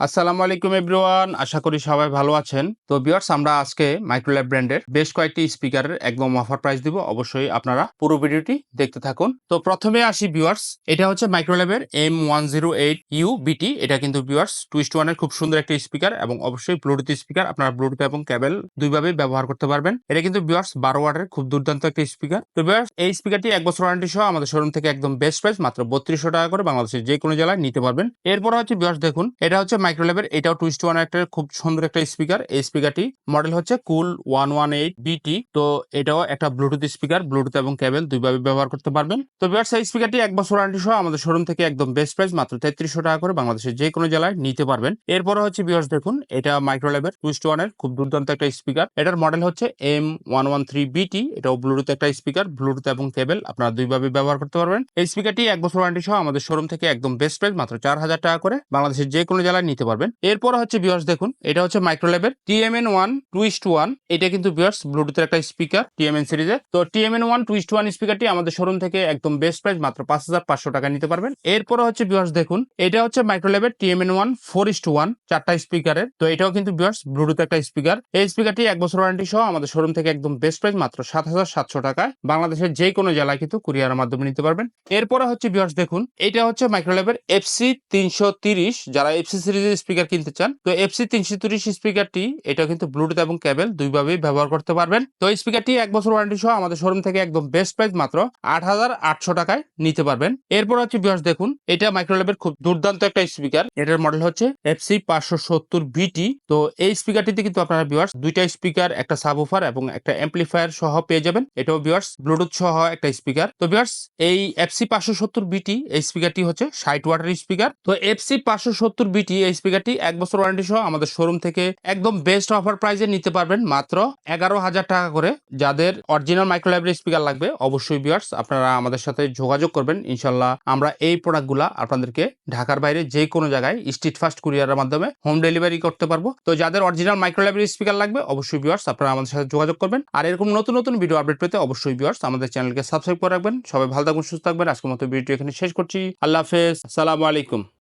আসসালামু আলাইকুম এভরিওয়ান, আশা করি সবাই ভালো আছেন। তো ভিউয়ার্স, আমরা আজকে মাইক্রোল্যাব ব্র্যান্ডের বেশ কয়েকটি স্পিকারের একদম অফার প্রাইস দিব। অবশ্যই আপনারা পুরো ভিডিওটি দেখতে থাকুন। তো প্রথমে আসি ভিউয়ার্স, এটা হচ্ছে মাইক্রোল্যাবের M108UBT। এটা কিন্তু ভিউয়ার্স টুইস্ট ওয়ানের খুব সুন্দর একটি স্পিকার এবং অবশ্যই ব্লুটুথ স্পিকার। আপনারা ব্লুটুথ এবং কেবল দুইভাবে ব্যবহার করতে পারবেন। এটা কিন্তু ভিউয়ার্স 12 ওয়াটের খুব দুর্দান্ত একটি স্পিকার। তো ভিউয়ার্স, এই স্পিকারটি 1 বছর ওয়ারেন্টি সহ আমাদের শোরুম থেকে একদম বেস্ট প্রাইস মাত্র 3200 টাকা করে বাংলাদেশের যে কোনো জেলায় নিতে পারবেন। এরপর হচ্ছে ভিউয়ার্স দেখুন, এটা হচ্ছে মাইক্রোল্যাবের, এটাও টুইস্ট ওয়ান একটা খুব সুন্দর একটা স্পিকার। এই স্পিকারটি মডেল হচ্ছে কুল 118BT। তো এটাও একটা ব্লুটুথ স্পিকার, ব্লুটুথ এবং কেবল দুইভাবে ব্যবহার করতে পারবেন। তো ভিউয়ার্স, এই স্পিকারটি 1 বছর ওয়ারেন্টি সহ আমাদের শোরুম থেকে একদম বেস্ট প্রাইস মাত্র 3300 টাকা করে বাংলাদেশের যে কোনো জেলায় নিতে পারবেন। এরপর হচ্ছে ভিউয়ার্স দেখুন, এটা মাইক্রোল্যাবের টুইস্ট ওয়ানের খুব দুর্দান্ত একটা স্পিকার। এটার মডেল হচ্ছে M113BT। এটাও ব্লুটুথ একটা স্পিকার, ব্লুটুথ এবং কেবল আপনারা দুইভাবে ব্যবহার করতে পারবেন। এই স্পিকারটি 1 বছর ওয়ারেন্টি সহ আমাদের শোরুম থেকে একদম বেস্ট প্রাইস মাত্র 4000 টাকা করে বাংলাদেশের যে কোনো জেলায় নিতে পারবেন। এরপর হচ্ছে ভিউয়ার্স দেখুন, এটা হচ্ছে মাইক্রোল্যাবের TMN1 টুইস্ট ওয়ান। এটা কিন্তু ভিউয়ার্স ব্লুটুথের একটা স্পিকার TMN সিরিজের। তো TMN1 টুইস্ট ওয়ান স্পিকারটি আমাদের শোরুম থেকে একদম বেস্ট প্রাইস মাত্র 5500 টাকা নিতে পারবেন। এরপর হচ্ছে ভিউয়ার্স দেখুন, এটা হচ্ছে মাইক্রোল্যাবের TMN1 4:1 চারটা স্পিকারের। তো এটাও কিন্তু ভিউয়ার্স ব্লুটুথ একটা স্পিকার। এই স্পিকারটি 1 বছর ওয়ারেন্টি সহ আমাদের শোরুম থেকে একদম বেস্ট প্রাইস মাত্র 7700 টাকায় বাংলাদেশের যে কোনো জেলায় কিন্তু কুরিয়ারের মাধ্যমে নিতে পারবেন। এরপরে হচ্ছে ভিউয়ার্স দেখুন, এটা হচ্ছে মাইক্রোল্যাবের FC330। যারা FC সিরিজের স্পিকার কিনতে চান, তো FC330 স্পিকারটি এটা কিন্তু ব্লুটুথ এবং কেবল দুইভাবেই ব্যবহার করতে পারবেন। তো এই স্পিকারটি 1 বছর ওয়ারেন্টি সহ আমাদের শোরুম থেকে একদম বেস্ট প্রাইস মাত্র 8800 টাকায় নিতে পারবেন। এরপর হচ্ছে ভিউয়ার্স দেখুন, এটা মাইক্রোল্যাবের খুব দুর্দান্ত একটা স্পিকার। এটার মডেল হচ্ছে FC570BT। তো এই স্পিকারটিতে কিন্তু আপনারা ভিউয়ার্স দুইটা স্পিকার, একটা সাবউফার এবং একটা অ্যাম্পলিফায়ার সহ পেয়ে যাবেন। এটাও ভিউয়ার্স ব্লুটুথ সহ একটা স্পিকার। তো ভিউয়ার্স, এই FC570BT এই স্পিকারটি হচ্ছে 60 ওয়াটের স্পিকার। তো FC570BT এই স্পিকারটি 1 বছর ওয়ারেন্টি সহ আমাদের শোরুম থেকে একদম বেস্ট অফার প্রাইসে নিতে পারবেন মাত্র 11,000 টাকা করে। যাদের অরিজিনাল মাইক্রোল্যাবের স্পিকার লাগবে, অবশ্যই ভিউয়ার্স আপনারা আমাদের সাথে যোগাযোগ করবেন। ইনশাল্লাহ আমরা এই প্রোডাক্টগুলা আপনাদেরকে ঢাকার বাইরে যে কোনো জায়গায় স্ট্রিট ফাস্ট কুরিয়ারের মাধ্যমে হোম ডেলিভারি করতে পারবো। তো যাদের অরিজিনাল মাইক্রোল্যাবের স্পিকার লাগবে, অবশ্যই ভিউয়ার্স আপনারা আমাদের সাথে যোগাযোগ করবেন। আর এরকম নতুন নতুন ভিডিও আপডেট পেতে অবশ্যই ভিউয়ার্স আমাদের চ্যানেলকে সাবস্ক্রাইব করে রাখবেন। সবাই ভালো থাকুন, সুস্থ থাকবেন। আজকের মতো ভিডিওটি এখানে শেষ করছি। আল্লাহ হাফেজ, আসসালামু আলাইকুম।